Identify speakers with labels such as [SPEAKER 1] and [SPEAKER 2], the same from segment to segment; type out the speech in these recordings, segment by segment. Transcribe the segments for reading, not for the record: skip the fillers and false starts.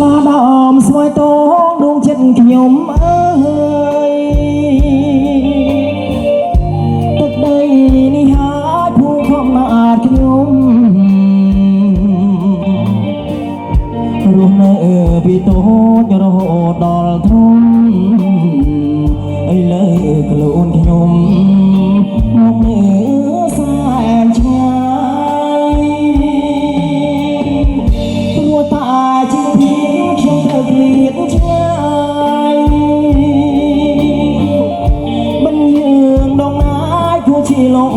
[SPEAKER 1] ឡាដើមស្វាយតងដួងចិត្តខ្ញុំអើយទឹកដីនេះហើយភូមិខំណាស់ខ្ញុំរស់នៅពីតូចរហូតដល់ធំឥឡូវខ្លួនខ្ញុំមកនៅសែនឆ្ងាយព្រោះតែជាខ្ញុំត្រូវឃ្លាតឆ្ងាយមិនយើងដងណាយគួរជាលង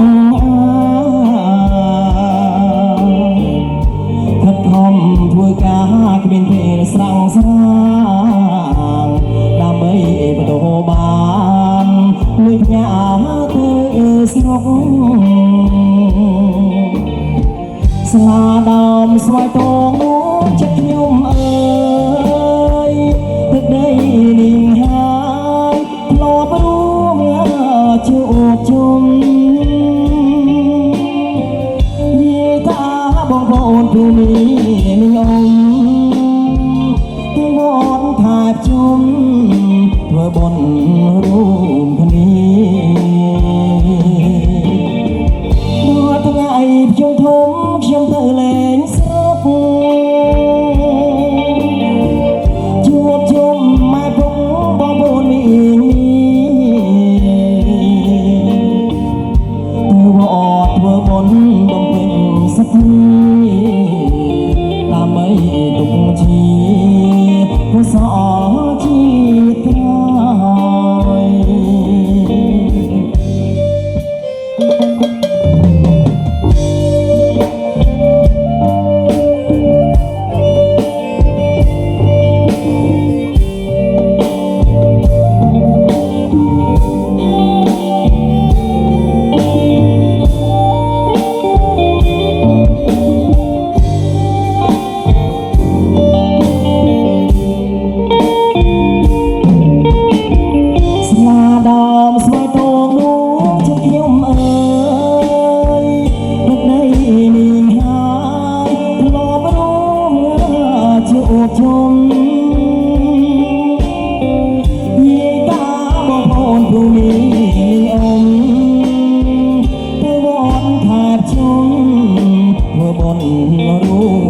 [SPEAKER 1] ខិតខំធ្វើការគ្មានពេលស្រង់ស្រាងដើម្បីបន្តបានលុយញ៉ាទៅស្រុកស្លាដើមស្វាយតងចិត្តខ្ញុំអើយទឹកដីនេះហើយធ្លាប់រួមជួបជុំនិយាយថាបងប្អូនទូមីនេះអ៊ំទៅវត្តថែបជុំធ្វើបុណ្យរួមគ្នាដល់ថ្ងៃភ្ជុំធំខ្ញុំទៅលេងស្រុកជួបជុំម៉ែពុកបងប្អូនមីទៅវត្តធ្វើបុណ្យបំពេញសទ្ធាដើម្បីទុកជាកុសលជាតិក្រោយជុំយាយតាបងប្អូនភូមិអ៊ំទៅវត្តថែបជុំធ្វើបុណ្យរួម